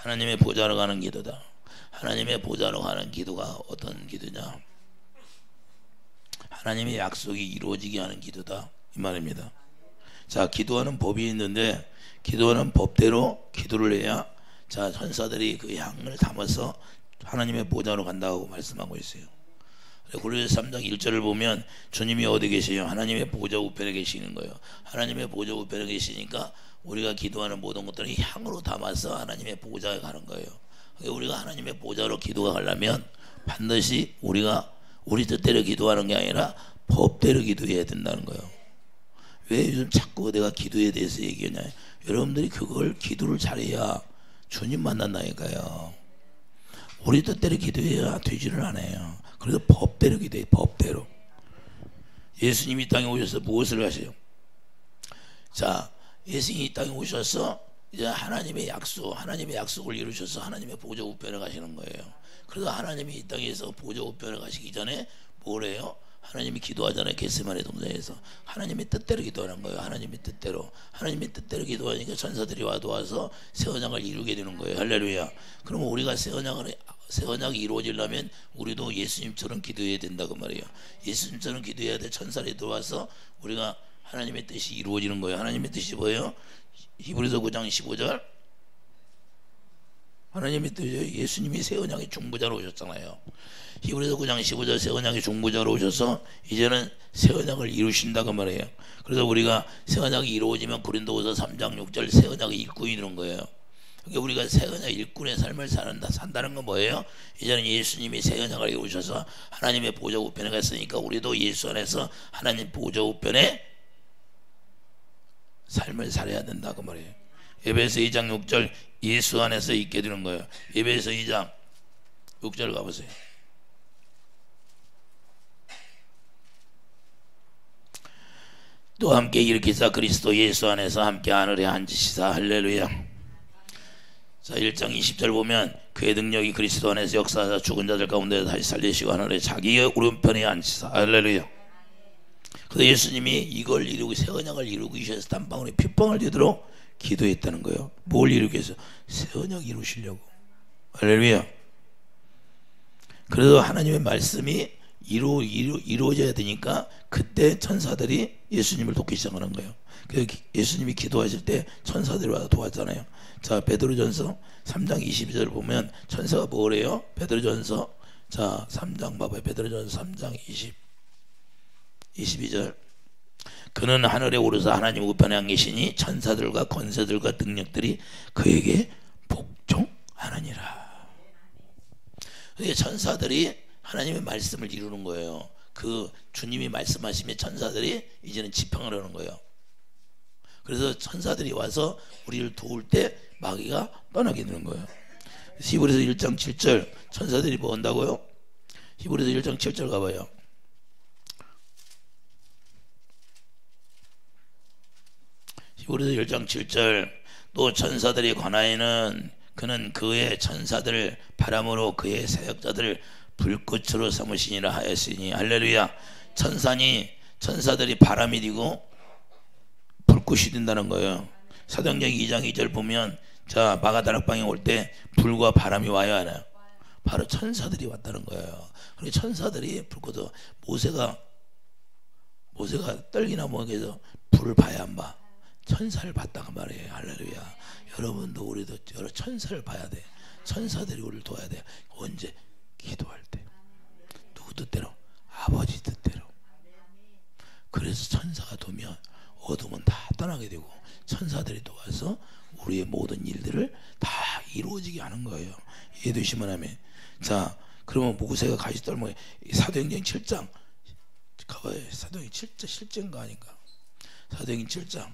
하나님의 보좌로 가는 기도다. 하나님의 보좌로 가는 기도가 어떤 기도냐? 하나님의 약속이 이루어지게 하는 기도다 이 말입니다. 자, 기도하는 법이 있는데 기도하는 법대로 기도를 해야 자 천사들이 그 향을 담아서 하나님의 보좌로 간다고 말씀하고 있어요. 고린도서 3장 1절을 보면 주님이 어디 계세요? 하나님의 보좌 우편에 계시는 거예요. 하나님의 보좌 우편에 계시니까 우리가 기도하는 모든 것들이 향으로 담아서 하나님의 보좌에 가는 거예요. 우리가 하나님의 보좌로 기도가 가려면 반드시 우리가 우리 뜻대로 기도하는 게 아니라 법대로 기도해야 된다는 거예요. 왜 요즘 자꾸 내가 기도에 대해서 얘기하냐? 여러분들이 그걸 기도를 잘해야 주님 만난다니까요. 우리 뜻대로 기도해야 되지를 않아요. 그래서 법대로 기도해. 법대로. 예수님이 이 땅에 오셔서 무엇을 하세요? 자, 예수님이 이 땅에 오셔서 이제 하나님의 약속을 이루셔서 하나님의 보좌 우편에 가시는 거예요. 그래서 하나님이 이 땅에서 보좌 우편에 가시기 전에 뭐래요? 하나님이 기도하잖아요. 겟세마네 동산에서 하나님의 뜻대로 기도하는 거예요. 하나님의 뜻대로 기도하니까 천사들이 와서 새 언약을 이루게 되는 거예요. 할렐루야. 그러면 우리가 새 언약이 이루어지려면 우리도 예수님처럼 기도해야 된다고 말이에요. 예수님처럼 기도해야 돼. 천사들이 들어와서 우리가 하나님의 뜻이 이루어지는 거예요. 하나님의 뜻이 뭐예요? 히브리서 9장 15절 하나님의 뜻이 예수님이 새 언약의 중보자로 오셨잖아요. 히브리서 9장 15절 새 언약의 중보자로 오셔서 이제는 새 언약을 이루신다고 말해요. 그래서 우리가 새 언약이 이루어지면 고린도후서 3장 6절 새 언약의 일꾼이 되는 거예요. 그러니까 우리가 새 언약 일꾼의 삶을 산다는 건 뭐예요? 이제는 예수님이 새 언약을 이루셔서 하나님의 보좌 우편에 갔으니까 우리도 예수 안에서 하나님 보좌 우편에 삶을 살아야 된다고 말해요. 에베소 2장 6절 예수 안에서 있게 되는 거예요. 에베소 2장 6절 가보세요. 또 함께 일으키사 그리스도 예수 안에서 함께 하늘에 앉으시사. 할렐루야. 자, 1장 20절 보면 그의 능력이 그리스도 안에서 역사하사 죽은 자들 가운데 다시 살리시고 하늘에 자기의 오른편에 앉으시사. 할렐루야. 그래서 예수님이 이걸 이루고 새 언약을 이루기 위해서 땀방울에 핏방울 되도록 기도했다는 거예요. 뭘 이루기 위해서? 새 언약 이루시려고. 할렐루야. 그래서 하나님의 말씀이 이루어져야 되니까 그때 천사들이 예수님을 돕기 시작하는 거예요. 예수님이 기도하실 때 천사들이 와서 도왔잖아요. 자, 베드로전서 3장 22절 보면 천사가 뭐래요? 베드로전서 자 3장 봐봐요. 베드로전서 3장 22절 그는 하늘에 오르사 하나님 우편에 안 계시니 천사들과 권세들과 능력들이 그에게 복종하느니라. 천사들이 하나님의 말씀을 이루는 거예요. 그 주님이 말씀하시면 천사들이 이제는 지팡을 하는 거예요. 그래서 천사들이 와서 우리를 도울 때 마귀가 떠나게 되는 거예요. 히브리서 1장 7절 천사들이 뭐 한다고요? 히브리서 1장 7절 가봐요. 히브리서 1장 7절 또 천사들이 관하에는 그는 그의 천사들 바람으로 그의 사역자들 불꽃으로 삼으시니라 하였으니. 할렐루야. 천사들이 바람이 되고 불꽃이 된다는 거예요. 사도행전 2장 2절 보면 자 마가다락방에 올 때 불과 바람이 와요 안 와요? 바로 천사들이 왔다는 거예요. 그러니까 천사들이 불꽃도 모세가 떨기나 뭐해서 불을 봐야 안 봐. 천사를 봤다고 말이에요. 할렐루야. 여러분도 우리도 여러 천사를 봐야 돼. 천사들이 우리를 도와야 돼. 언제? 기도할 때. 누구 뜻대로? 아버지 뜻대로. 그래서 천사가 도면 어둠은 다 떠나게 되고 천사들이 도와서 우리의 모든 일들을 다 이루어지게 하는 거예요. 이해되시면 하면. 자, 그러면 모세가 가시 떨며 사도행전 7장 가봐요. 사도행전 7장 실제인가 아닌가? 사도행전 7장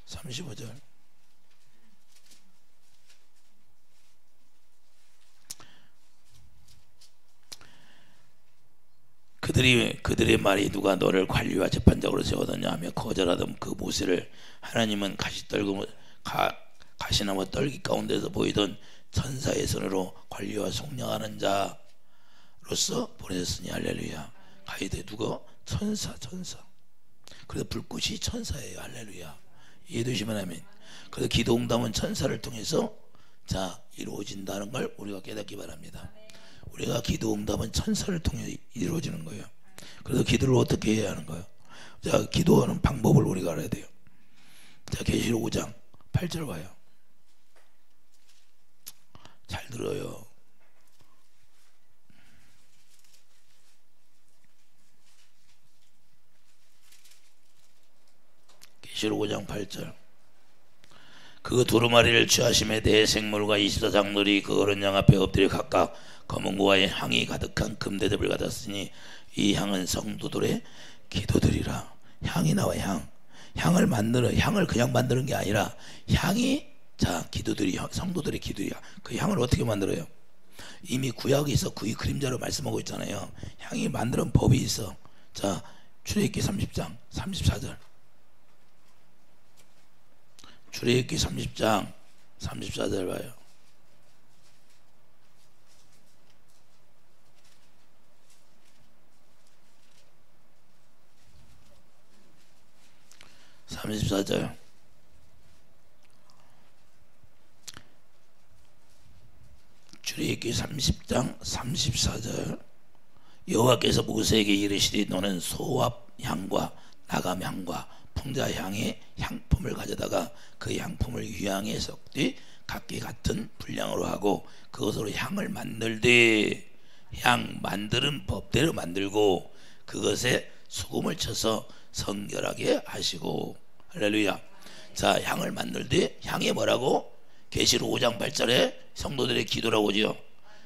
35절 그들의 말이 누가 너를 관리와 재판장으로 세웠느냐 하며 거절하던 그 모세를 하나님은 가시나무 떨기 가운데서 보이던 천사의 손으로 관리와 속량하는 자로서 보내셨으니. 할렐루야. 가이드 누가? 천사. 그래서 불꽃이 천사예요. 할렐루야. 이해되시면 하면. 그래서 기도 응답은 천사를 통해서 자 이루어진다는 걸 우리가 깨닫기 바랍니다. 우리가 기도 응답은 천사를 통해 이루어지는 거예요. 그래서 기도를 어떻게 해야 하는 거예요? 자 기도하는 방법을 우리가 알아야 돼요. 자 계시록 5장 8절 봐요. 잘 들어요. 계시록 5장 8절. 그 두루마리를 취하심에 대해 생물과 24장들이 그 어린 양 앞에 엎드려 각각 검은 고와 향이 가득한 금대접을 가졌으니 이 향은 성도들의 기도들이라. 향이 나와. 향을 만드는, 향을 그냥 만드는 게 아니라 향이 자 기도들이 성도들의 기도야. 그 향을 어떻게 만들어요? 이미 구약에서 구의 그림자로 말씀하고 있잖아요. 향이 만드는 법이 있어. 자 출애굽기 30장 34절. 출애굽기 30장 34절 봐요. 출애굽기 30장 34절. 여호와께서 모세에게 이르시되 너는 소압 향과 나감 향과 풍자 향의 향품을 가져다가 그 향품을 유향에 섞되 각기 같은 분량으로 하고 그것으로 향을 만들되 향 만드는 법대로 만들고 그것에 수금을 쳐서 성결하게 하시고. 할렐루야. 자 향을 만들되 향이 뭐라고? 계시록 5장 8절에 성도들의 기도라고 하죠.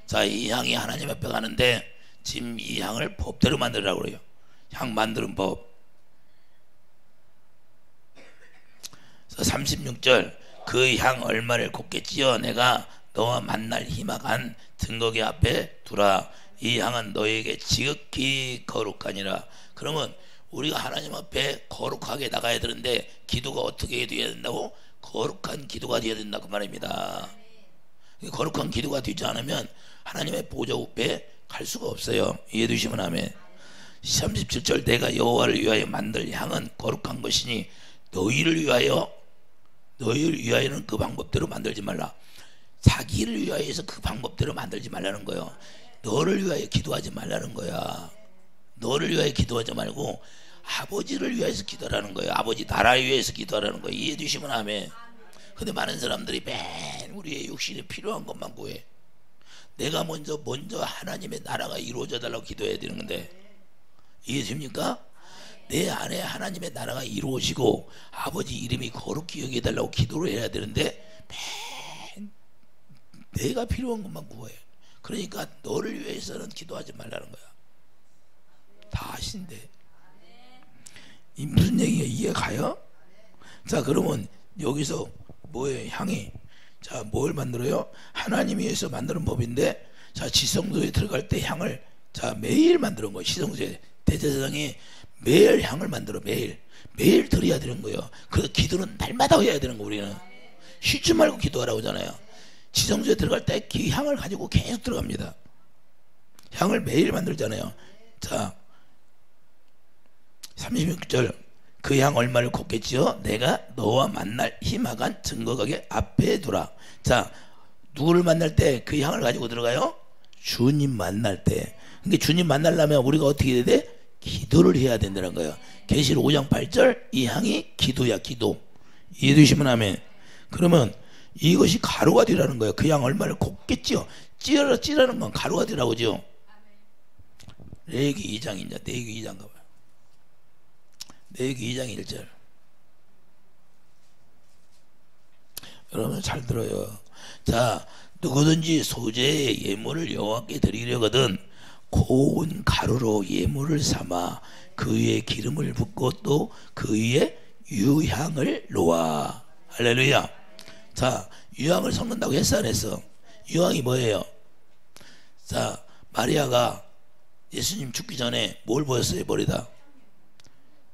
자 이 향이 하나님 앞에 가는데 지금 이 향을 법대로 만들으라고 그래요. 향 만드는 법. 36절. 그 향 얼마를 곱게 찌어 내가 너와 만날 희망한 증거기 앞에 두라. 이 향은 너에게 지극히 거룩하니라. 그러면 우리가 하나님 앞에 거룩하게 나가야 되는데 기도가 어떻게 되어야 된다고? 거룩한 기도가 되어야 된다 그 말입니다. 거룩한 기도가 되지 않으면 하나님의 보좌 앞에 갈 수가 없어요. 이해되시면 아멘. 37절. 내가 여호와를 위하여 만들 향은 거룩한 것이니 너희를 위하여는 그 방법대로 만들지 말라. 자기를 위하여서 그 방법대로 만들지 말라는 거예요. 너를 위하여 기도하지 말라는 거야. 너를 위하여 기도하지 말고 아버지를 위해서 기도하라는 거예요. 아버지 나라를 위해서 기도하라는 거예요. 이해해 주시면 아멘. 근데 많은 사람들이 맨 우리의 육신에 필요한 것만 구해. 내가 먼저 하나님의 나라가 이루어져 달라고 기도해야 되는 건데 이해되십니까? 내 안에 하나님의 나라가 이루어지고 아버지 이름이 거룩히 여겨 달라고 기도를 해야 되는데 맨 내가 필요한 것만 구해. 그러니까 너를 위해서는 기도하지 말라는 거야. 다 하신대. 이 무슨 얘기가 이해가요? 자 그러면 여기서 뭐예요? 향이. 자 뭘 만들어요? 하나님 위해서 만드는 법인데 자 지성소에 들어갈 때 향을 자 매일 만드는 거예요. 지성소에 대제사장이 매일 향을 만들어. 매일 드려야 되는 거예요. 그래서 기도는 날마다 해야 되는 거. 우리는 쉬지 말고 기도하라고 하잖아요. 지성소에 들어갈 때 그 향을 가지고 계속 들어갑니다. 향을 매일 만들잖아요. 자 36절. 그 향 얼마를 곱게 찌어 내가 너와 만날 희망한 증거가게 앞에 두라. 자 누구를 만날 때 그 향을 가지고 들어가요? 주님 만날 때. 그러니까 주님 만나려면 우리가 어떻게 해야 돼? 기도를 해야 된다는 거예요. 계시록 5장 8절. 이 향이 기도야. 기도. 이해되시면 아멘. 그러면 이것이 가루가 되라는 거예요. 그 향 얼마를 곱게 찌어. 찌라는 건 가루가 되라고 하죠. 레위기 2장이냐 레위기 2장 가봐요. 레위기 2장 1절. 여러분 잘 들어요. 자 누구든지 소재의 예물을 여호와께 드리려거든 고운 가루로 예물을 삼아 그 위에 기름을 붓고 또 그 위에 유향을 놓아. 할렐루야. 자 유향을 섞는다고 했어 안 했어? 유향이 뭐예요? 자 마리아가 예수님 죽기 전에 뭘 보였어요? 머리다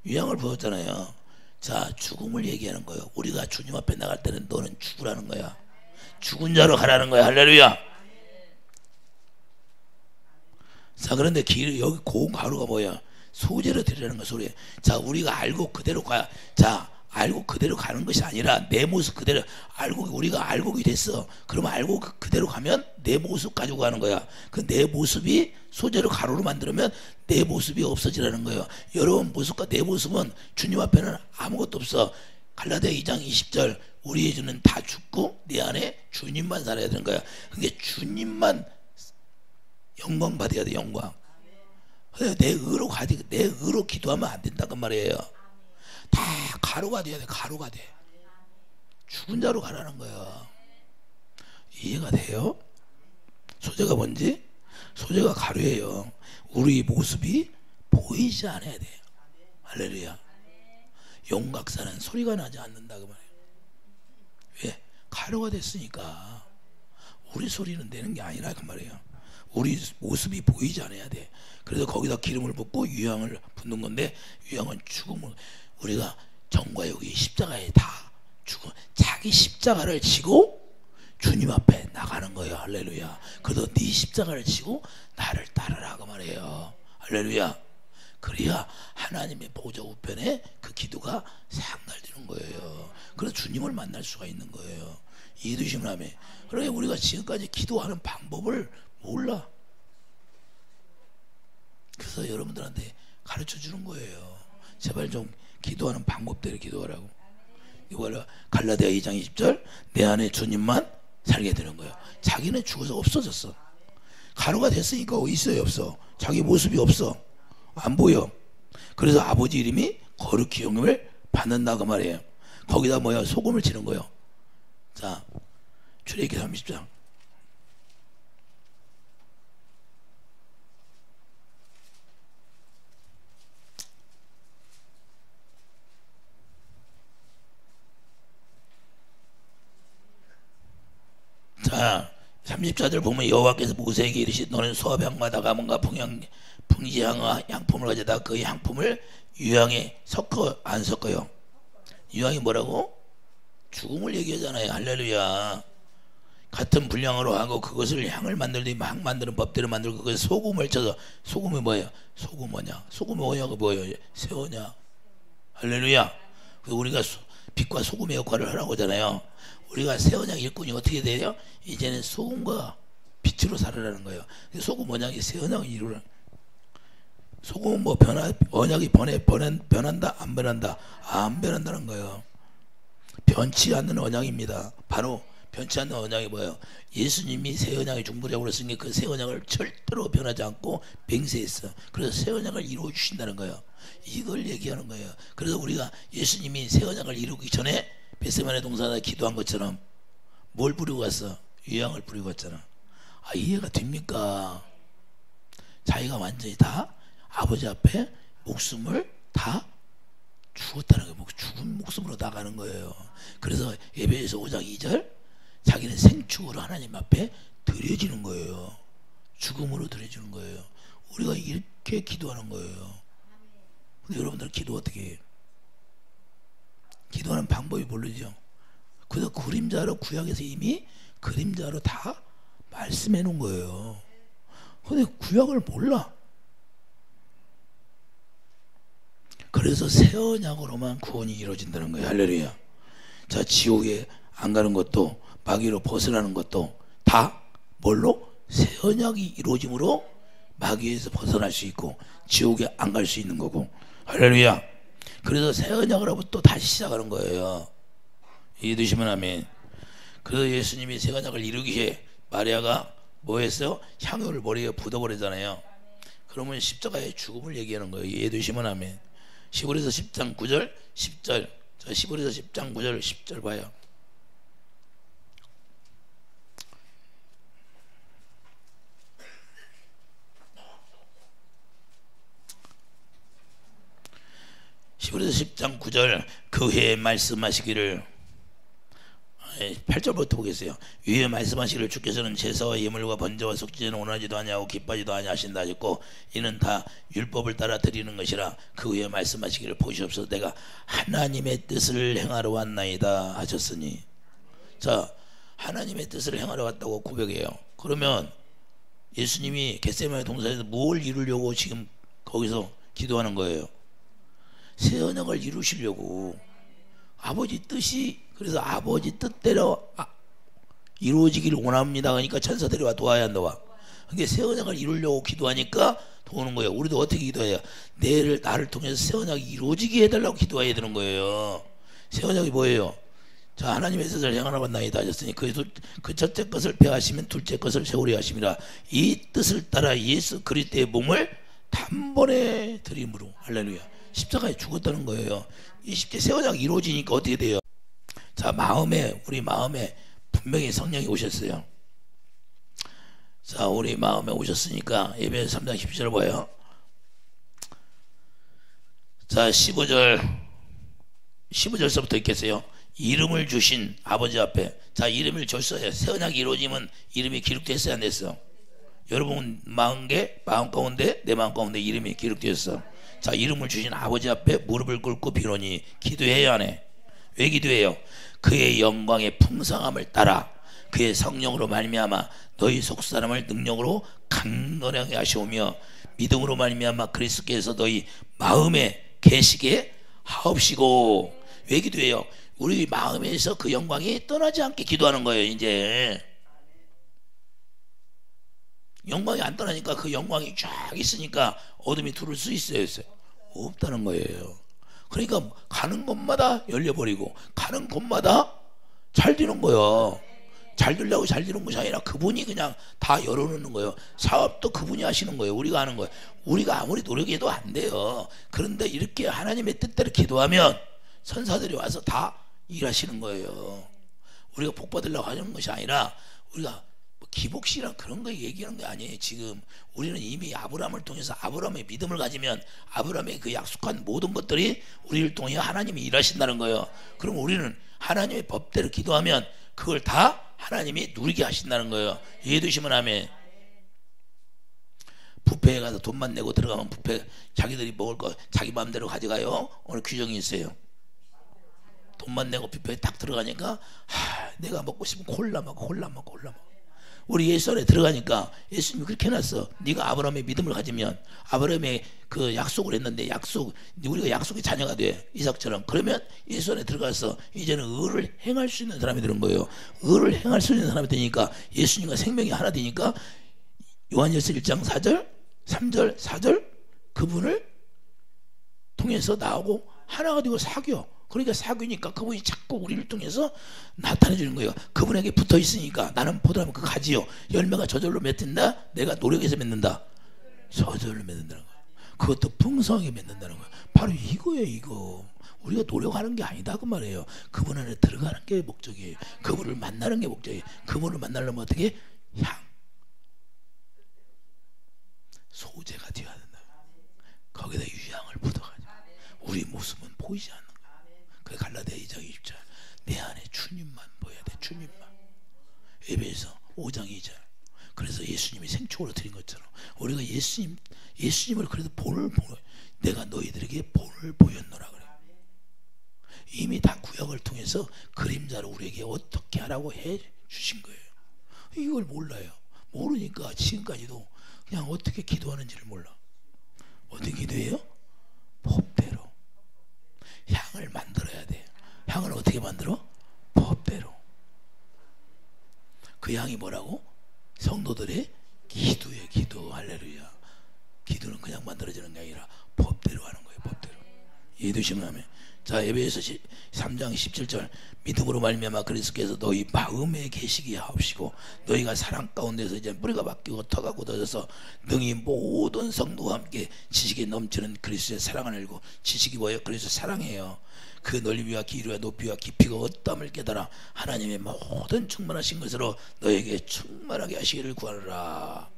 유향을 부었잖아요. 자 죽음을 얘기하는 거예요. 우리가 주님 앞에 나갈 때는 너는 죽으라는 거야. 죽은 자로 가라는 거야. 할렐루야. 자 그런데 여기 고운 가루가 뭐야? 소재로 드리라는 거 소리. 자 우리가 알고 그대로 가야. 자 알고 그대로 가는 것이 아니라 내 모습 그대로 알고 우리가 알고게 됐어. 그러면 알고 그대로 가면 내 모습 가지고 가는 거야. 그 내 모습이 소재로 가로로 만들면 내 모습이 없어지라는 거예요. 여러분 모습과 내 모습은 주님 앞에는 아무것도 없어. 갈라디아 2장 20절 우리의 주는 다 죽고 내 안에 주님만 살아야 되는 거야. 그게 주님만 영광 받아야 돼. 영광. 내 의로 가지 내 의로 기도하면 안 된다는 말이에요. 다 가루가 돼야 돼. 가루가 돼. 죽은 자로 가라는 거야. 이해가 돼요? 소재가 뭔지? 소재가 가루예요. 우리 모습이 보이지 않아야 돼. 할렐루야. 용각사는 소리가 나지 않는다 그 말이에요. 왜? 가루가 됐으니까. 우리 소리는 내는 게 아니라 그 말이에요. 우리 모습이 보이지 않아야 돼. 그래서 거기다 기름을 붓고 유향을 붓는 건데, 유향은 죽음을, 우리가 정과 여기 십자가에 다 죽어 자기 십자가를 지고 주님 앞에 나가는 거예요. 할렐루야. 그래서 네 십자가를 지고 나를 따르라 그 말이에요. 할렐루야. 그래야 하나님의 보좌 우편에 그 기도가 상달되는 거예요. 그래서 주님을 만날 수가 있는 거예요. 이해되시면 하면. 그러니까 우리가 지금까지 기도하는 방법을 몰라. 그래서 여러분들한테 가르쳐 주는 거예요. 제발 좀 기도하는 방법대로 기도하라고. 이걸 갈라디아 2장 20절 내 안에 주님만 살게 되는 거예요. 자기는 죽어서 없어졌어. 가루가 됐으니까 있어요 없어? 자기 모습이 없어. 안 보여. 그래서 아버지 이름이 거룩히 영임을 받는다 그 말이에요. 거기다 뭐야? 소금을 치는 거예요. 자, 출애굽기 30장. 자, 30절을 보면 여호와께서 모세에게 이르시되 너는 소화병마다 가문과 풍지향과 양품을 가져다 그 양품을 유향에 섞어 안 섞어요? 유향이 뭐라고? 죽음을 얘기하잖아요. 할렐루야. 같은 분량으로 하고 그것을 향을 만들더니 막 만드는 법대로 만들고 그것에 소금을 쳐서. 소금이 뭐예요? 소금 뭐냐? 소금이 뭐냐고 뭐예요? 새우냐? 할렐루야. 우리가 빛과 소금의 역할을 하라고 하잖아요. 우리가 새언약 일꾼이 어떻게 돼요? 이제는 소금과 빛으로 살아라는 거예요. 소금 언약이 새 언약을 이루는. 소금은 뭐 언약이 변한다? 안 변한다? 안 변한다는 거예요. 변치 않는 언약입니다. 바로 변치 않는 언약이 뭐예요? 예수님이 새 언약의 중보자로 그랬으니까 그 새 언약을 절대로 변하지 않고 맹세했어. 그래서 새 언약을 이루어 주신다는 거예요. 이걸 얘기하는 거예요. 그래서 우리가 예수님이 새 언약을 이루기 전에 벳세마네 동산에서 기도한 것처럼 뭘 부리고 갔어? 유향을 부리고 갔잖아. 아, 이해가 됩니까? 자기가 완전히 다 아버지 앞에 목숨을 다 죽었다는 거예요. 죽은 목숨으로 나가는 거예요. 그래서 에베소서 5장 2절 자기는 생축으로 하나님 앞에 드려지는 거예요. 죽음으로 드려지는 거예요. 우리가 이렇게 기도하는 거예요. 근데 여러분들 기도 어떻게 해요? 기도하는 방법이 모르죠. 그래서 그림자로 구약에서 이미 그림자로 다 말씀해 놓은 거예요. 근데 구약을 몰라. 그래서 새 언약으로만 구원이 이루어진다는 거예요. 할렐루야. 자, 지옥에 안 가는 것도 마귀로 벗어나는 것도 다 뭘로? 새 언약이 이루어짐으로 마귀에서 벗어날 수 있고 지옥에 안 갈 수 있는 거고. 할렐루야. 그래서 새 언약으로부터 또 다시 시작하는 거예요. 이해되시면 아멘. 그래서 예수님이 새 언약을 이루기에 마리아가 뭐 했어요? 향유를 머리에 붓어버리잖아요. 그러면 십자가의 죽음을 얘기하는 거예요. 이해되시면 아멘. 시브리서 10장 9절 10절. 자, 시브리서 10장 9절 10절 봐요. 시브리서 10장 9절 그 해에 말씀하시기를 8절부터 보겠어요. 위에 말씀하시기를 주께서는 제사와 예물과 번제와 속죄제는 원하지도 아니하고 기뻐하지도 아니하신다 하셨고 이는 다 율법을 따라 드리는 것이라 그 위에 말씀하시기를 보시옵소서 내가 하나님의 뜻을 행하러 왔나이다 하셨으니. 자, 하나님의 뜻을 행하러 왔다고 고백해요. 그러면 예수님이 겟세마네 동산에서 뭘 이루려고 지금 거기서 기도하는 거예요? 새 언약을 이루시려고. 아버지 뜻이, 그래서 아버지 뜻대로 이루어지기를 원합니다. 그러니까 천사들이 와 도와야 한다. 와. 그게 새 언약을 이루려고 기도하니까 도우는 거예요. 우리도 어떻게 기도해야? 나를 통해서 새 언약이 이루어지게 해달라고 기도해야 되는 거예요. 새 언약이 뭐예요? 자, 하나님의 뜻을 행하나만 나이다 하셨으니 그 첫째 것을 폐하시면 둘째 것을 세우려 하심이라. 이 뜻을 따라 예수 그리스도의 몸을 단번에 드림으로, 할렐루야, 십자가에 죽었다는 거예요. 이 십자가 새 언약이 이루어지니까 어떻게 돼요? 자, 우리 마음에 분명히 성령이 오셨어요. 자, 우리 마음에 오셨으니까 에베소 3장 10절 봐요. 자, 15절서부터 읽겠어요. 이름을 주신 아버지 앞에, 자, 이름을 줬어요. 새 언약이 이루어지면 이름이 기록됐어야 안 됐어? 여러분 마음 가운데, 내 마음 가운데 이름이 기록되었어. 자, 이름을 주신 아버지 앞에 무릎을 꿇고 비노니, 기도해야 하네. 왜 기도해요? 그의 영광의 풍성함을 따라 그의 성령으로 말미암아 너희 속사람을 능력으로 강건하게 하시오며 믿음으로 말미암아 그리스도께서 너희 마음에 계시게 하옵시고. 왜 기도해요? 우리 마음에서 그 영광이 떠나지 않게 기도하는 거예요. 이제 영광이 안 떠나니까, 그 영광이 쫙 있으니까 어둠이 들어올 수 있어요? 없다는 거예요. 그러니까 가는 곳마다 열려버리고 가는 곳마다 잘 되는 거예요. 잘 되려고 잘 되는 것이 아니라 그분이 그냥 다 열어놓는 거예요. 사업도 그분이 하시는 거예요. 우리가 하는 거예요. 우리가 아무리 노력해도 안 돼요. 그런데 이렇게 하나님의 뜻대로 기도하면 선사들이 와서 다 일하시는 거예요. 우리가 복 받으려고 하는 것이 아니라, 우리가 기복시랑 그런 거 얘기하는 게 아니에요. 지금 우리는 이미 아브라함을 통해서 아브라함의 믿음을 가지면 아브라함의 그 약속한 모든 것들이 우리를 통해 하나님이 일하신다는 거예요. 그럼 우리는 하나님의 법대로 기도하면 그걸 다 하나님이 누리게 하신다는 거예요. 이해되시면 아멘. 뷔페에 가서 돈만 내고 들어가면 뷔페 자기들이 먹을 거 자기 마음대로 가져가요. 오늘 규정이 있어요. 돈만 내고 뷔페에 딱 들어가니까 내가 먹고 싶으면 콜라 먹고. 우리 예수 안에 들어가니까 예수님이 그렇게 해놨어. 네가 아브라함의 믿음을 가지면, 아브라함의 그 약속을 했는데 우리가 약속의 자녀가 돼, 이삭처럼. 그러면 예수 안에 들어가서 이제는 의를 행할 수 있는 사람이 되는 거예요. 의를 행할 수 있는 사람이 되니까 예수님과 생명이 하나 되니까 요한일서 1장 4절 3절 4절 그분을 통해서 나하고 하나가 되고 사귀어. 그러니까 사귀니까 그분이 자꾸 우리를 통해서 나타내 주는 거예요. 그분에게 붙어 있으니까 나는 포도나무 그 가지요. 열매가 저절로 맺는다. 내가 노력해서 맺는다. 저절로 맺는다는 거예요. 그것도 풍성하게 맺는다는 거예요. 바로 이거예요. 이거 우리가 노력하는 게 아니다 그 말이에요. 그분 안에 들어가는 게 목적이에요. 그분을 만나는 게 목적이에요. 그분을 만나려면 어떻게? 소재가 되어야 된다. 거기다 유향을 묻어가지고 우리 모습은 보이지 않는. 갈라디아 2장 20절 내 안에 주님만 보여야 돼. 주님만. 에베소 5장 2절 그래서 예수님이 생축으로 드린 것처럼 우리가 예수님을 그래도 본을 보여. 내가 너희들에게 본을 보였노라 그래. 이미 다 구약을 통해서 그림자로 우리에게 어떻게 하라고 해 주신 거예요. 이걸 몰라요. 모르니까 지금까지도 그냥 어떻게 기도하는지를 몰라. 어떻게 기도해요? 법대로. 향을 만들어야 돼. 향을 어떻게 만들어? 법대로. 그 향이 뭐라고? 성도들의 기도예요. 기도. 할렐루야. 기도는 그냥 만들어지는 게 아니라 법대로 하는 거예요. 법대로. 이해되시면 하면. 자, 에베소 3장 17절 믿음으로 말미암아 그리스도께서 너희 마음에 계시게 하옵시고 너희가 사랑 가운데서 이제 뿌리가 바뀌고 터가 굳어져서 능히 모든 성도와 함께 지식에 넘치는 그리스도의 사랑을 알고. 지식이 뭐예요? 그리스도의 사랑이에요. 그 넓이와 길이와 높이와 깊이가 어떠함을 깨달아 하나님의 모든 충만하신 것으로 너에게 충만하게 하시기를 구하노라.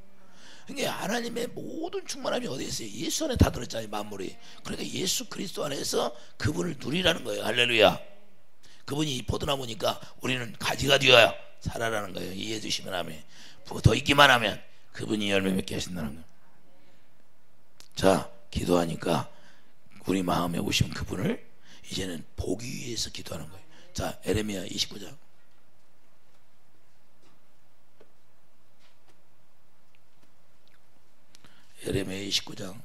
그러니까 하나님의 모든 충만함이 어디에 있어요? 예수 안에 다 들었잖아요. 만물이. 그러니까 예수 그리스도 안에서 그분을 누리라는 거예요. 할렐루야. 그분이 포도나무니까 우리는 가지가 되어야 살아라는 거예요. 이해해 주시면 아멘. 더 있기만 하면 그분이 열매 맺게 하신다는 거예요. 자, 기도하니까 우리 마음에 오신 그분을 이제는 보기 위해서 기도하는 거예요. 자, 에레미야 29장 에레미야 29장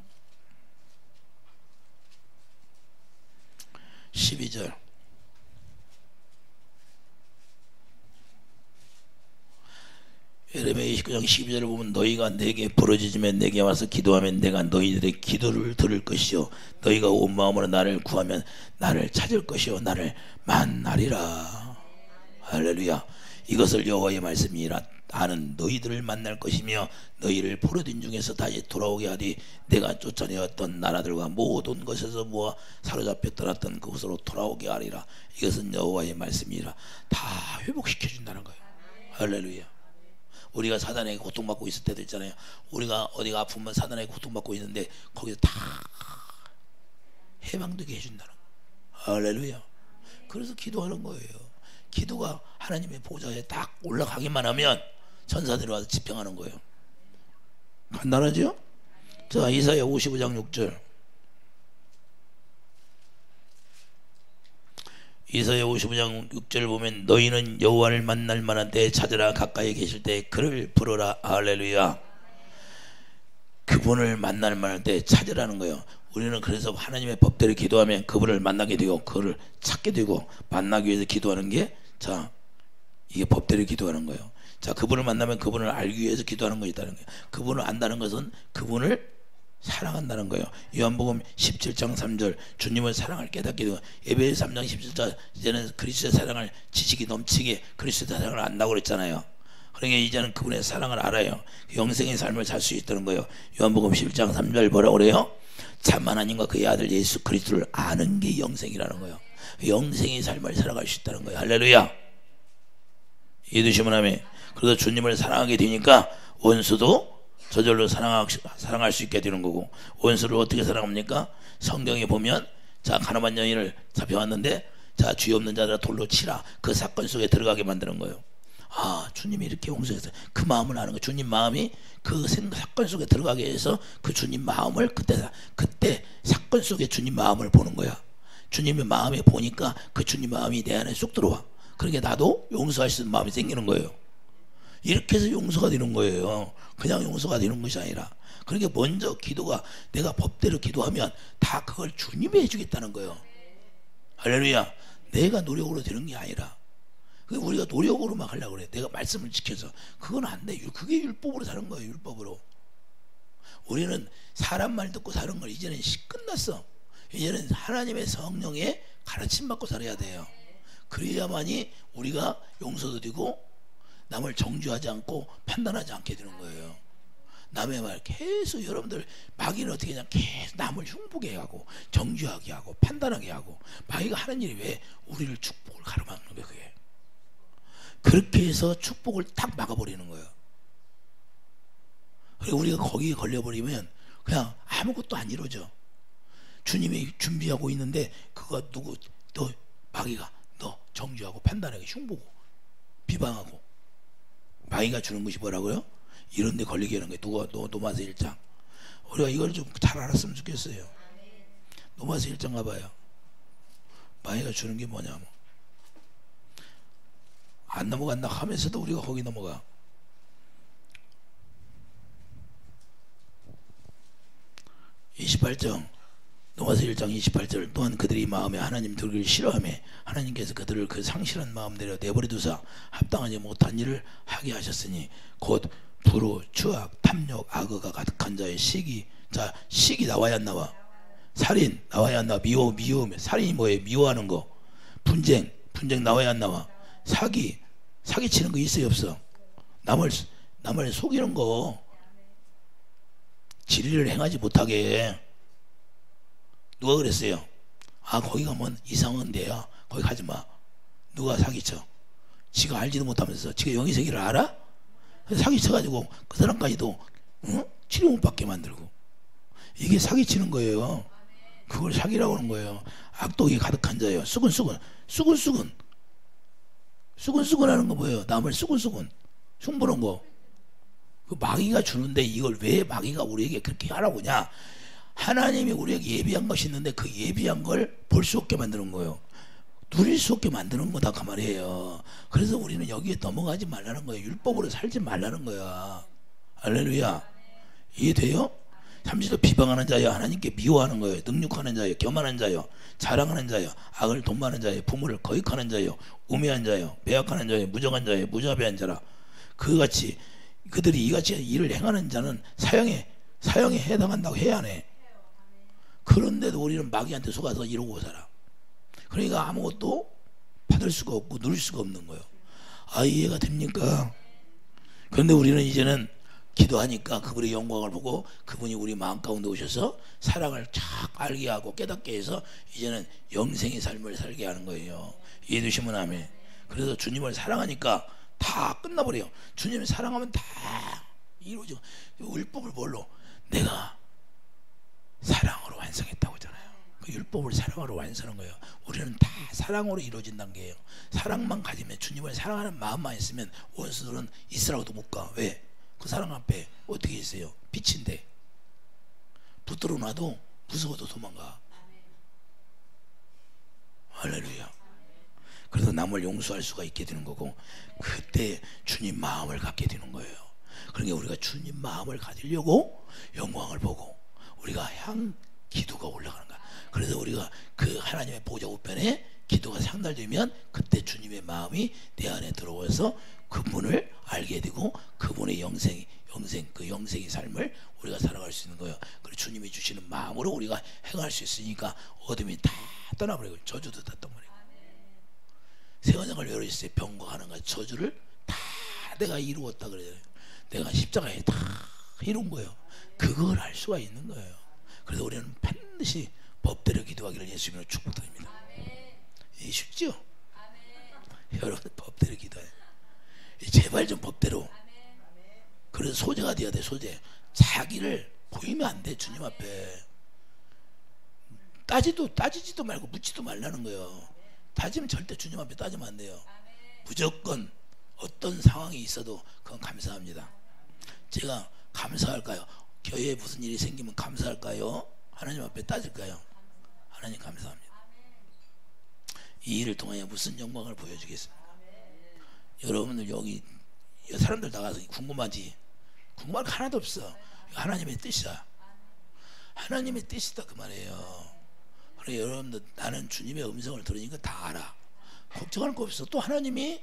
12절 예레미야 29장 12절을 보면 너희가 내게 부르짖으면 내게 와서 기도하면 내가 너희들의 기도를 들을 것이요 너희가 온 마음으로 나를 구하면 나를 찾을 것이요 나를 만나리라. 할렐루야. 이것을 여호와의 말씀이라. 나는 너희들을 만날 것이며 너희를 포로된 중에서 다시 돌아오게 하되 내가 쫓아내었던 나라들과 모든 것에서 모아 사로잡혀 떠났던 그곳으로 돌아오게 하리라. 이것은 여호와의 말씀이라. 다 회복시켜 준다는 거예요. 할렐루야. 우리가 사단에게 고통받고 있을 때도 있잖아요. 우리가 어디가 아프면 사단에게 고통받고 있는데 거기서 다 해방되게 해준다는 거예요. 할렐루야. 그래서 기도하는 거예요. 기도가 하나님의 보좌에 딱 올라가기만 하면 천사들이 와서 집행하는 거예요. 간단하죠? 자, 이사야 55장 6절. 이사야 55장 6절을 보면 너희는 여호와를 만날 만한 때에 찾으라. 가까이 계실 때에 그를 부르라. 할렐루야. 그분을 만날 만한 때에 찾으라는 거예요. 우리는 그래서 하나님의 법대로 기도하면 그분을 만나게 되고 그를 찾게 되고 만나기 위해서 기도하는 게 자 이게 법대로 기도하는 거예요. 자, 그분을 만나면 그분을 알기 위해서 기도하는 거 있다는 거예요. 그분을 안다는 것은 그분을 사랑한다는 거예요. 요한복음 17장 3절 주님을 사랑을 깨닫게 되고 에베소 3장 17절 이제는 그리스도의 사랑을 지식이 넘치게 그리스도의 사랑을 안다고 그랬잖아요. 그러니까 이제는 그분의 사랑을 알아요. 영생의 삶을 살 수 있다는 거예요. 요한복음 11장 3절 뭐라고 그래요? 참 하나님과 그의 아들 예수 그리스도를 아는 게 영생이라는 거예요. 영생의 삶을 살아갈 수 있다는 거예요. 할렐루야. 이해되시면 하면 그래서 주님을 사랑하게 되니까 원수도 저절로 사랑할 수 있게 되는 거고 원수를 어떻게 사랑합니까? 성경에 보면 자 가늠한 여인을 잡혀왔는데 자 죄 없는 자들아 돌로 치라. 그 사건 속에 들어가게 만드는 거예요. 아 주님이 이렇게 용서해서 그 마음을 아는 거예요. 주님 마음이 그 사건 속에 들어가게 해서 그 주님 마음을 그때 사건 속에 주님 마음을 보는 거야. 주님의 마음에 보니까 그 주님 마음이 내 안에 쑥 들어와. 그러니까 나도 용서할 수 있는 마음이 생기는 거예요. 이렇게 해서 용서가 되는 거예요. 그냥 용서가 되는 것이 아니라 그러니까 먼저 기도가 내가 법대로 기도하면 다 그걸 주님이 해주겠다는 거예요. 할렐루야. 내가 노력으로 되는 게 아니라 우리가 노력으로 막 하려고 그래. 내가 말씀을 지켜서 그건 안 돼. 그게 율법으로 사는 거예요. 율법으로. 우리는 사람 말 듣고 사는 걸 이제는 끝났어. 이제는 하나님의 성령의 가르침 받고 살아야 돼요. 그래야만이 우리가 용서도 되고 남을 정죄하지 않고 판단하지 않게 되는 거예요. 남의 말 계속 여러분들 마귀는 어떻게 그냥 계속 남을 흉보게 하고 정죄하게 하고 판단하게 하고 마귀가 하는 일이 왜 우리를 축복을 가로막는 거예요. 그게 그렇게 해서 축복을 딱 막아버리는 거예요. 그리고 우리가 거기에 걸려버리면 그냥 아무것도 안 이루어져. 주님이 준비하고 있는데 그거 너 마귀가 너 정죄하고 판단하게 흉보고 비방하고 마귀가 주는 것이 뭐라고요? 이런 데 걸리게 하는 거예요. 누가 노마서 1장. 우리가 이걸 좀 잘 알았으면 좋겠어요. 노마서 1장 가봐요. 마귀가 주는 게 뭐냐면 안 넘어간다 하면서도 우리가 거기 넘어가. 노마서 1장 28절 또한 그들이 마음에 하나님 들기를 싫어하며 하나님께서 그들을 그 상실한 마음대로 내버려두사 합당하지 못한 일을 하게 하셨으니 곧 불호, 추악, 탐욕, 악어가 가득한 자의 시기. 자 시기 나와야 안 나와? 살인 나와야 안 나와? 미워 살인이 뭐예요? 미워하는 거. 분쟁 나와야 안 나와? 사기치는 거 있어요 없어? 남을 속이는 거. 진리를 행하지 못하게 누가 그랬어요? 아 거기 가면 이상한 데야 거기 가지마. 누가 사기쳐? 지가 알지도 못하면서 지가 영의세계를 알아? 사기쳐가지고 그 사람까지도 치료 못 받게 만들고 이게 사기치는 거예요. 그걸 사기라고 하는 거예요. 악독이 가득한 자예요. 수근수근 하는 거 뭐예요? 남을 수근수근 흉보는 거. 그 마귀가 주는데 이걸 왜 마귀가 우리에게 그렇게 하라고 하냐? 하나님이 우리에게 예비한 것이 있는데 그 예비한 걸 볼 수 없게 만드는 거예요. 누릴 수 없게 만드는 거다 그 말이에요. 그래서 우리는 여기에 넘어가지 말라는 거예요. 율법으로 살지 말라는 거야. 할렐루야. 이해돼요? 삼시도 비방하는 자여 하나님께 미워하는 거예요. 능욕하는 자여 겸하는 자여 자랑하는 자여 악을 돈마는 자여 부모를 거역하는 자여 우매한 자여 배역하는 자여 무정한 자여 무자비한 자라. 그같이 그들이 이같이 일을 행하는 자는 사형에 해당한다고 해야 하네. 그런데도 우리는 마귀한테 속아서 이러고 살아. 그러니까 아무것도 받을 수가 없고 누릴 수가 없는 거예요. 아, 이해가 됩니까? 그런데 우리는 이제는 기도하니까 그분의 영광을 보고 그분이 우리 마음 가운데 오셔서 사랑을 쫙 알게 하고 깨닫게 해서 이제는 영생의 삶을 살게 하는 거예요. 이해해 주시면 아멘. 그래서 주님을 사랑하니까 다 끝나버려요. 주님을 사랑하면 다 이루어져. 율법을 뭘로? 내가 사랑으로 완성했다고 하잖아요. 그 율법을 사랑으로 완성한 거예요. 우리는 다 사랑으로 이루어진다는 게요. 사랑만 가지면, 주님을 사랑하는 마음만 있으면 원수들은 있으라고도 못 가. 왜? 그 사랑 앞에 어떻게 있어요? 빛인데 붙들어 놔도 무서워도 도망가. 할렐루야. 그래서 남을 용서할 수가 있게 되는 거고, 그때 주님 마음을 갖게 되는 거예요. 그러니까 우리가 주님 마음을 가지려고 영광을 보고 우리가 기도가 올라가는 거야. 그래서 우리가 그 하나님의 보좌 우편에 기도가 상달되면 그때 주님의 마음이 내 안에 들어와서 그분을 알게 되고 그분의 영생의 삶을 우리가 살아갈 수 있는 거예요. 그리고 주님이 주시는 마음으로 우리가 행할 수 있으니까 어둠이 다 떠나버리고 저주도 다 떠나버리고, 세원장을 열어주세요. 병과 하나가 저주를 다 내가 이루었다 그래요. 내가 십자가에 다 이룬 거예요. 그걸 알 수가 있는 거예요. 그래서 우리는 반드시 법대로 기도하기를 예수님으로 축복드립니다. 이 쉽죠? 여러분 법대로 기도해. 제발 좀 법대로. 그래서 소재가 돼야 돼. 소재. 자기를 보이면 안 돼. 주님 앞에 따지지도 말고 묻지도 말라는 거예요. 따지면 절대 주님 앞에 따지면 안 돼요. 무조건 어떤 상황이 있어도 그건 감사합니다. 제가 감사할까요? 교회에 무슨 일이 생기면 감사할까요? 하나님 앞에 따질까요? 하나님 감사합니다. 이 일을 통하여 무슨 영광을 보여주겠습니까? 여러분들 여기 사람들 나가서 궁금하지? 궁금할 거 하나도 없어. 하나님의 뜻이다. 하나님의 뜻이다 그 말이에요. 그래 여러분들, 나는 주님의 음성을 들으니까 다 알아. 걱정할 거 없어. 또 하나님이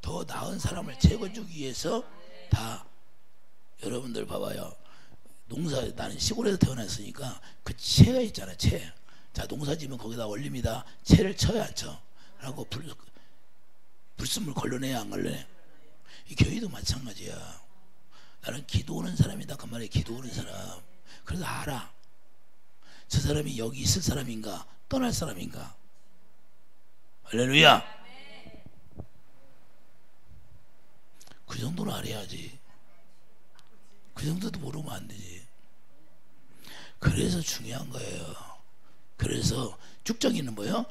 더 나은 사람을 채워주기 위해서 다. 여러분들 봐봐요. 나는 시골에서 태어났으니까 그 채가 있잖아. 채. 자, 농사지면 거기다 올립니다. 채를 쳐야 안 쳐? 라고 불순물 걸러내야 안 걸러내? 이 교회도 마찬가지야. 나는 기도하는 사람이다 그 말이야. 기도하는 사람. 그래서 알아. 저 사람이 여기 있을 사람인가 떠날 사람인가. 할렐루야. 그 정도는 알아야지. 그 정도도 모르면 안 되지. 그래서 중요한 거예요. 그래서 쭉정이는 뭐예요?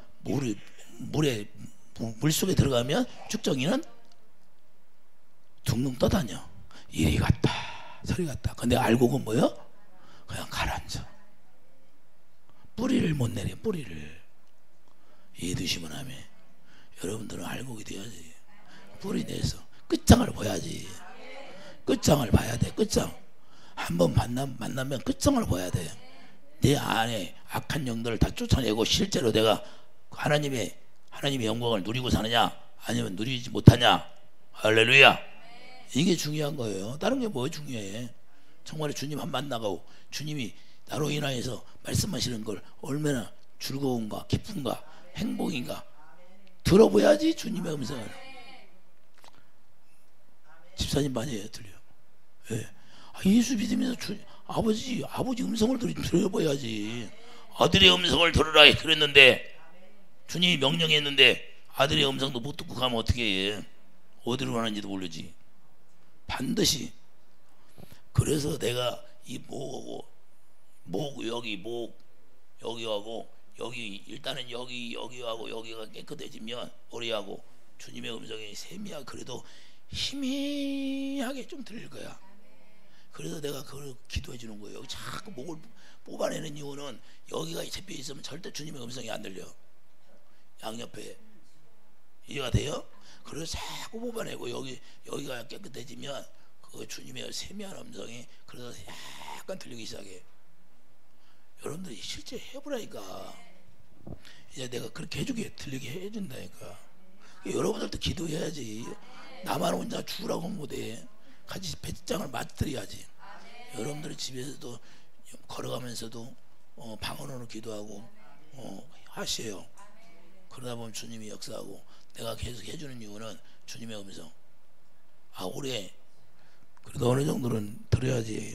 물속에 들어가면 쭉정이는 둥둥 떠다녀. 이리 갔다 저리 갔다. 근데 알곡은 뭐예요? 그냥 가라앉아. 뿌리를 못 내려. 뿌리를. 이해되시면 하면 여러분들은 알곡이 돼야지. 뿌리 내서 끝장을 봐야지. 끝장을 봐야 돼. 끝장. 한번 만나면 끝장을 봐야 돼. 내 안에 악한 영들을 다 쫓아내고 실제로 내가 하나님의 영광을 누리고 사느냐 아니면 누리지 못하냐. 할렐루야. 이게 중요한 거예요. 다른 게 뭐 중요해. 정말 주님 한 만나고 주님이 나로 인하여서 말씀하시는 걸 얼마나 즐거운가 기쁜가 행복인가 들어봐야지. 주님의 음성을. 집사님 많이 해요. 들려. 예. 예수 믿으면서 아버지 음성을 들어봐야지. 아들의 음성을 들으라 그랬는데, 주님이 명령했는데 아들의 음성도 못 듣고 가면 어떻게 해? 어디로 가는지도 모르지. 반드시. 그래서 내가 이 여기하고 여기 일단은 여기하고 여기가 깨끗해지면 우리하고 주님의 음성이 세미하게 그래도 희미하게 좀 들릴 거야. 그래서 내가 그걸 기도해 주는 거예요. 자꾸 목을 뽑아내는 이유는 여기가 잡혀 있으면 절대 주님의 음성이 안 들려. 양옆에. 이해가 돼요? 그래서 자꾸 뽑아내고 여기가 깨끗해지면 그 주님의 세미한 음성이 그래서 약간 들리기 시작해. 여러분들이 실제 해보라니까. 이제 내가 그렇게 해주게 들리게 해준다니까. 여러분들도 기도해야지. 나만 혼자 죽으라고 하면 못해. 같이 배짱을 맞들여야지. 여러분들의 집에서도 걸어가면서도 방언으로 기도하고 하세요. 그러다 보면 주님이 역사하고, 내가 계속 해주는 이유는 주님의 음성. 올해 그래도 어느 정도는 들어야지.